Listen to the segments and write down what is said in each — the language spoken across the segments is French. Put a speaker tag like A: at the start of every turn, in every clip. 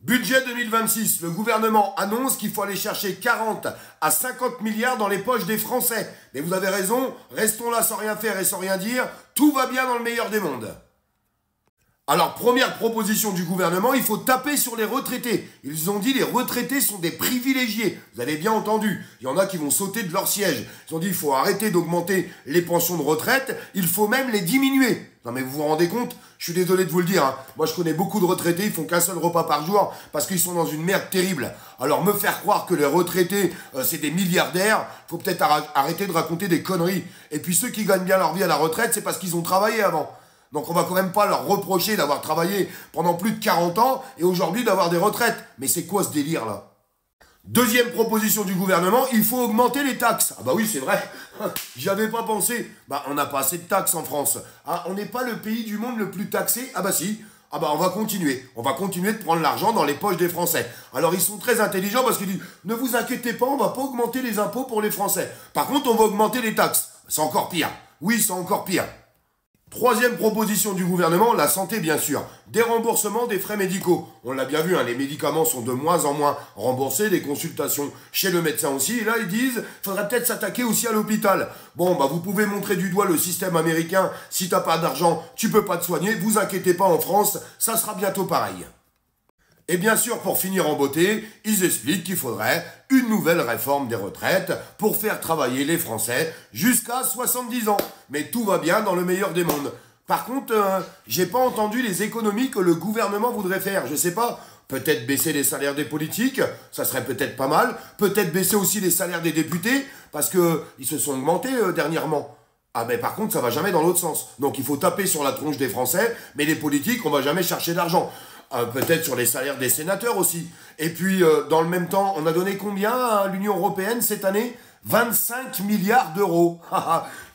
A: Budget 2026, le gouvernement annonce qu'il faut aller chercher 40 à 50 milliards dans les poches des Français. Mais vous avez raison, restons là sans rien faire et sans rien dire, tout va bien dans le meilleur des mondes. Alors, première proposition du gouvernement, il faut taper sur les retraités. Ils ont dit les retraités sont des privilégiés. Vous avez bien entendu. Il y en a qui vont sauter de leur siège. Ils ont dit il faut arrêter d'augmenter les pensions de retraite, il faut même les diminuer. Non mais vous vous rendez compte? Je suis désolé de vous le dire. Hein. Moi je connais beaucoup de retraités, ils font qu'un seul repas par jour parce qu'ils sont dans une merde terrible. Alors me faire croire que les retraités c'est des milliardaires, faut peut-être arrêter de raconter des conneries. Et puis ceux qui gagnent bien leur vie à la retraite, c'est parce qu'ils ont travaillé avant. Donc on va quand même pas leur reprocher d'avoir travaillé pendant plus de 40 ans et aujourd'hui d'avoir des retraites. Mais c'est quoi ce délire là? Deuxième proposition du gouvernement, il faut augmenter les taxes. Ah bah oui, c'est vrai, j'y avais pas pensé. Bah on n'a pas assez de taxes en France. Ah, on n'est pas le pays du monde le plus taxé. Ah bah si. Ah bah on va continuer. On va continuer de prendre l'argent dans les poches des Français. Alors ils sont très intelligents parce qu'ils disent « Ne vous inquiétez pas, on va pas augmenter les impôts pour les Français. Par contre, on va augmenter les taxes. » C'est encore pire. Oui, c'est encore pire. Troisième proposition du gouvernement, la santé bien sûr. Des remboursements des frais médicaux. On l'a bien vu, hein, les médicaments sont de moins en moins remboursés, les consultations chez le médecin aussi. Et là, ils disent, faudrait peut-être s'attaquer aussi à l'hôpital. Bon, bah vous pouvez montrer du doigt le système américain. Si t'as pas d'argent, tu peux pas te soigner. Vous inquiétez pas, en France, ça sera bientôt pareil. Et bien sûr, pour finir en beauté, ils expliquent qu'il faudrait une nouvelle réforme des retraites pour faire travailler les Français jusqu'à 70 ans. Mais tout va bien dans le meilleur des mondes. Par contre, j'ai pas entendu les économies que le gouvernement voudrait faire. Je sais pas, peut-être baisser les salaires des politiques, ça serait peut-être pas mal. Peut-être baisser aussi les salaires des députés, parce que ils se sont augmentés dernièrement. Ah mais par contre, ça va jamais dans l'autre sens. Donc il faut taper sur la tronche des Français, mais les politiques, on va jamais chercher d'argent. Peut-être sur les salaires des sénateurs aussi. Et puis, dans le même temps, on a donné combien à l'Union européenne cette année? 25 milliards d'euros.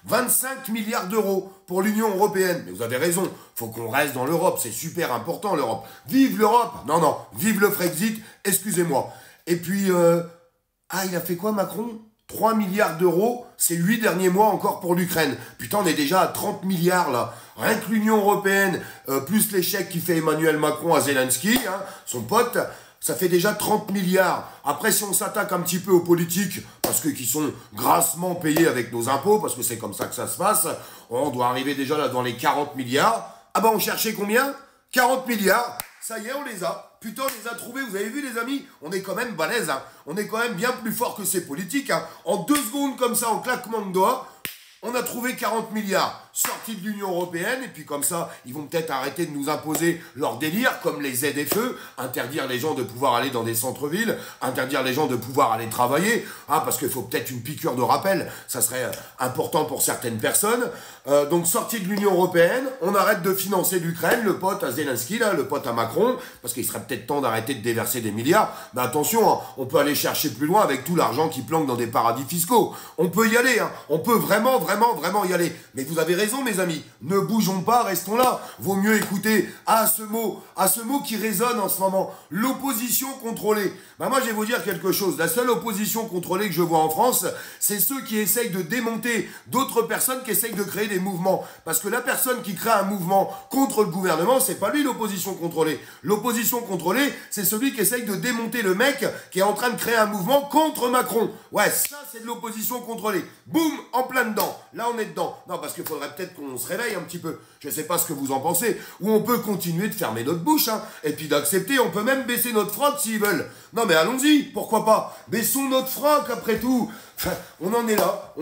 A: 25 milliards d'euros pour l'Union européenne. Mais vous avez raison, faut qu'on reste dans l'Europe, c'est super important l'Europe. Vive l'Europe! Non, non, vive le Frexit, excusez-moi. Et puis, il a fait quoi Macron? 3 milliards d'euros, c'est 8 derniers mois encore pour l'Ukraine. Putain, on est déjà à 30 milliards là. Rien que l'Union européenne, plus les chèques qu'il fait Emmanuel Macron à Zelensky, hein, son pote, ça fait déjà 30 milliards. Après, si on s'attaque un petit peu aux politiques, parce qu'ils sont grassement payés avec nos impôts, parce que c'est comme ça que ça se passe, on doit arriver déjà là dans les 40 milliards. Ah bah on cherchait combien? 40 milliards. Ça y est, on les a. Putain, on les a trouvés. Vous avez vu, les amis? On est quand même balèze. Hein. On est quand même bien plus fort que ces politiques. Hein. En 2 secondes, comme ça, en claquement de doigts, on a trouvé 40 milliards sortis de l'Union européenne. Et puis comme ça, ils vont peut-être arrêter de nous imposer leur délire, comme les ZFE, interdire les gens de pouvoir aller dans des centres-villes, interdire les gens de pouvoir aller travailler, hein, parce qu'il faut peut-être une piqûre de rappel. Ça serait important pour certaines personnes. Donc sortis de l'Union européenne, on arrête de financer l'Ukraine, le pote à Zelensky, là, le pote à Macron, parce qu'il serait peut-être temps d'arrêter de déverser des milliards. Mais attention, hein, on peut aller chercher plus loin avec tout l'argent qui planque dans des paradis fiscaux. On peut y aller, hein, on peut vraiment y aller. Mais vous avez raison, mes amis, ne bougeons pas, restons là. Vaut mieux écouter ce mot qui résonne en ce moment, l'opposition contrôlée. Ben moi, je vais vous dire quelque chose. La seule opposition contrôlée que je vois en France, c'est ceux qui essayent de démonter d'autres personnes qui essayent de créer des mouvements. Parce que la personne qui crée un mouvement contre le gouvernement, c'est pas lui l'opposition contrôlée. L'opposition contrôlée, c'est celui qui essaye de démonter le mec qui est en train de créer un mouvement contre Macron. Ouais, ça, c'est de l'opposition contrôlée. Boum, en plein dedans. Là, on est dedans. Non, parce qu'il faudrait peut-être qu'on se réveille un petit peu. Je sais pas ce que vous en pensez. Ou on peut continuer de fermer notre bouche, hein, et puis d'accepter. On peut même baisser notre froc s'ils veulent. Non, mais allons-y, pourquoi pas? Baissons notre froc, après tout. Enfin, on en est là.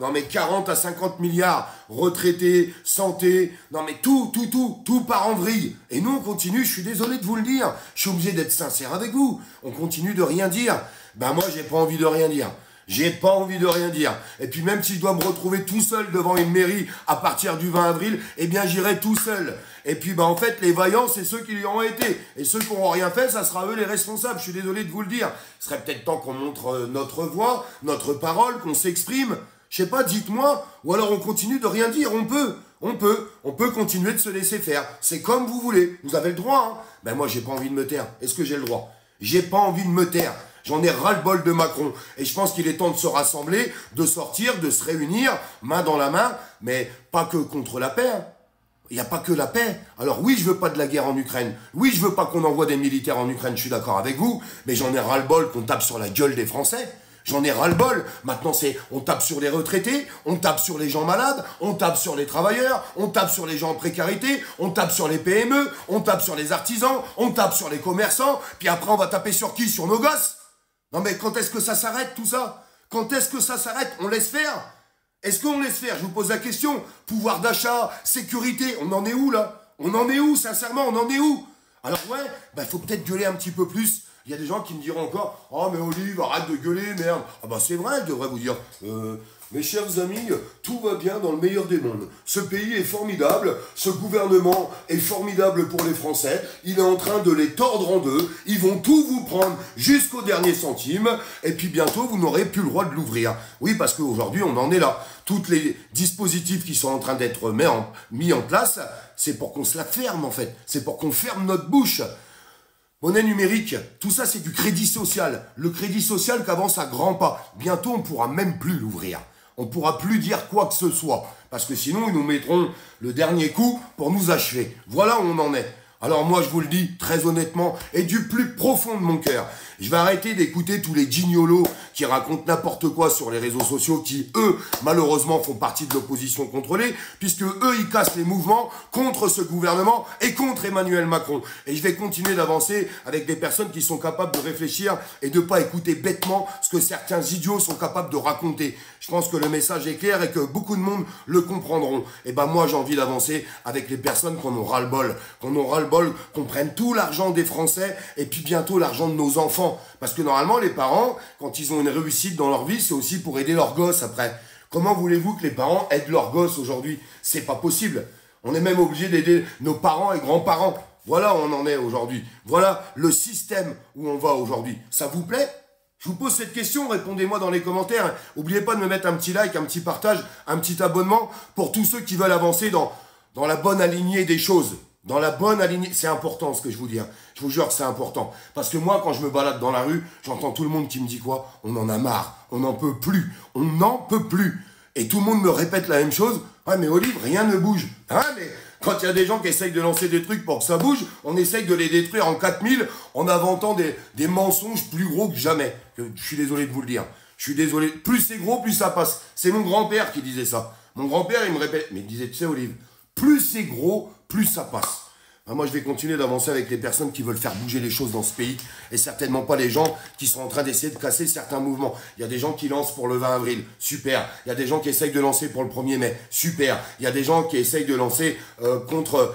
A: Non, mais 40 à 50 milliards, retraités, santé, non, mais tout part en vrille. Et nous, on continue, je suis désolé de vous le dire. Je suis obligé d'être sincère avec vous. On continue de rien dire. Ben, moi, j'ai pas envie de rien dire. J'ai pas envie de rien dire. Et puis même si je dois me retrouver tout seul devant une mairie à partir du 20 avril, eh bien j'irai tout seul. Et puis en fait, les vaillants, c'est ceux qui y ont été. Et ceux qui n'auront rien fait, ça sera eux les responsables. Je suis désolé de vous le dire. Ce serait peut-être temps qu'on montre notre voix, notre parole, qu'on s'exprime. Je sais pas, dites-moi. Ou alors on continue de rien dire. On peut continuer de se laisser faire. C'est comme vous voulez. Vous avez le droit, hein. Ben moi, j'ai pas envie de me taire. Est-ce que j'ai le droit? J'ai pas envie de me taire. J'en ai ras-le-bol de Macron. Et je pense qu'il est temps de se rassembler, de sortir, de se réunir, main dans la main, mais pas que contre la paix. Hein. Il n'y a pas que la paix. Alors oui, je veux pas de la guerre en Ukraine. Oui, je veux pas qu'on envoie des militaires en Ukraine, je suis d'accord avec vous. Mais j'en ai ras-le-bol qu'on tape sur la gueule des Français. J'en ai ras-le-bol. Maintenant, on tape sur les retraités, on tape sur les gens malades, on tape sur les travailleurs, on tape sur les gens en précarité, on tape sur les PME, on tape sur les artisans, on tape sur les commerçants. Puis après, on va taper sur qui? Sur nos gosses? Non mais quand est-ce que ça s'arrête tout ça? Quand est-ce que ça s'arrête? On laisse faire? Est-ce qu'on laisse faire? Je vous pose la question. Pouvoir d'achat, sécurité, on en est où là? On en est où, sincèrement, on en est où? Alors ouais, bah faut peut-être gueuler un petit peu plus. Il y a des gens qui me diront encore « Oh mais Olive, arrête de gueuler, merde !» Ah bah c'est vrai, je devrais vous dire mes chers amis, tout va bien dans le meilleur des mondes. Ce pays est formidable, ce gouvernement est formidable pour les Français, il est en train de les tordre en deux, ils vont tout vous prendre jusqu'au dernier centime, et puis bientôt vous n'aurez plus le droit de l'ouvrir. Oui, parce qu'aujourd'hui on en est là. Tous les dispositifs qui sont en train d'être mis en place, c'est pour qu'on se la ferme en fait, c'est pour qu'on ferme notre bouche. Monnaie numérique, tout ça c'est du crédit social. Le crédit social qui avance à grands pas. Bientôt on ne pourra même plus l'ouvrir. On ne pourra plus dire quoi que ce soit. Parce que sinon ils nous mettront le dernier coup pour nous achever. Voilà où on en est. Alors moi je vous le dis très honnêtement et du plus profond de mon cœur. Je vais arrêter d'écouter tous les gignolos qui racontent n'importe quoi sur les réseaux sociaux qui, eux, malheureusement, font partie de l'opposition contrôlée, puisque eux, ils cassent les mouvements contre ce gouvernement et contre Emmanuel Macron. Et je vais continuer d'avancer avec des personnes qui sont capables de réfléchir et de pas écouter bêtement ce que certains idiots sont capables de raconter. Je pense que le message est clair et que beaucoup de monde le comprendront. Et ben moi, j'ai envie d'avancer avec les personnes qu'on aura le bol, qu'on prenne tout l'argent des Français et puis bientôt l'argent de nos enfants. Parce que normalement, les parents, quand ils ont une réussite dans leur vie, c'est aussi pour aider leurs gosses après. Comment voulez-vous que les parents aident leurs gosses aujourd'hui? C'est pas possible. On est même obligé d'aider nos parents et grands-parents. Voilà où on en est aujourd'hui. Voilà le système où on va aujourd'hui. Ça vous plaît? Je vous pose cette question, répondez-moi dans les commentaires. N'oubliez pas de me mettre un petit like, un petit partage, un petit abonnement pour tous ceux qui veulent avancer dans la bonne alignée des choses. Dans la bonne alignée, c'est important ce que je vous dis. Hein. Je vous jure que c'est important. Parce que moi, quand je me balade dans la rue, j'entends tout le monde qui me dit quoi? On en a marre, on n'en peut plus, on n'en peut plus. Et tout le monde me répète la même chose. Ouais, mais Olive, rien ne bouge. Hein, mais quand il y a des gens qui essayent de lancer des trucs pour que ça bouge, on essaye de les détruire en 4000 en inventant des mensonges plus gros que jamais. Je suis désolé de vous le dire. Je suis désolé. Plus c'est gros, plus ça passe. C'est mon grand-père qui disait ça. Mon grand-père, il me répète, mais il disait, tu sais, Olive, plus c'est gros, plus ça passe. Ben moi, je vais continuer d'avancer avec les personnes qui veulent faire bouger les choses dans ce pays et certainement pas les gens qui sont en train d'essayer de casser certains mouvements. Il y a des gens qui lancent pour le 20 avril, super. Il y a des gens qui essayent de lancer pour le 1er mai, super. Il y a des gens qui essayent de lancer contre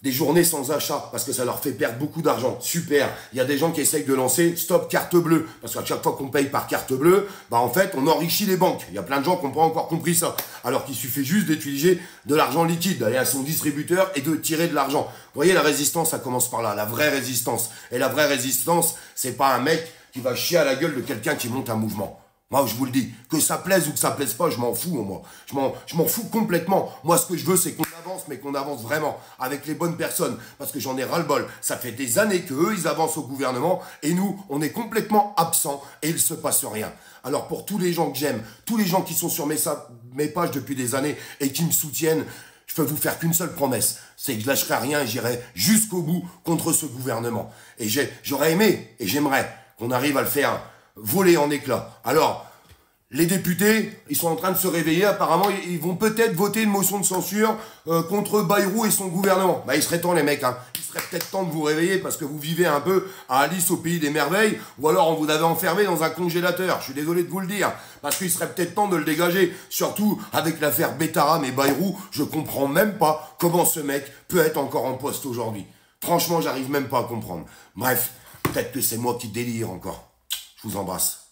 A: des journées sans achat parce que ça leur fait perdre beaucoup d'argent, super. Il y a des gens qui essayent de lancer stop carte bleue parce qu'à chaque fois qu'on paye par carte bleue, bah en fait on enrichit les banques. Il y a plein de gens qui n'ont pas encore compris ça, alors qu'il suffit juste d'utiliser de l'argent liquide, d'aller à son distributeur et de tirer de l'argent. Vous voyez, la résistance, ça commence par là, la vraie résistance. Et la vraie résistance, c'est pas un mec qui va chier à la gueule de quelqu'un qui monte un mouvement. Moi, je vous le dis, que ça plaise ou que ça plaise pas, je m'en fous, moi. Je m'en fous complètement. Moi, ce que je veux, c'est qu'on avance, mais qu'on avance vraiment avec les bonnes personnes. Parce que j'en ai ras-le-bol. Ça fait des années qu'eux, ils avancent au gouvernement, et nous, on est complètement absents, et il se passe rien. Alors, pour tous les gens que j'aime, tous les gens qui sont sur mes pages depuis des années, et qui me soutiennent, je peux vous faire qu'une seule promesse, c'est que je lâcherai rien et j'irai jusqu'au bout contre ce gouvernement. Et j'aurais aimé, et j'aimerais, qu'on arrive à le faire voler en éclats. Alors, les députés, ils sont en train de se réveiller. Apparemment, ils vont peut-être voter une motion de censure contre Bayrou et son gouvernement. Bah, il serait temps, les mecs. Hein. Il serait peut-être temps de vous réveiller parce que vous vivez un peu à Alice au pays des merveilles, ou alors on vous avait enfermé dans un congélateur. Je suis désolé de vous le dire, parce qu'il serait peut-être temps de le dégager. Surtout avec l'affaire Betaram et Bayrou, je comprends même pas comment ce mec peut être encore en poste aujourd'hui. Franchement, j'arrive même pas à comprendre. Bref, peut-être que c'est moi qui délire encore. Je vous embrasse.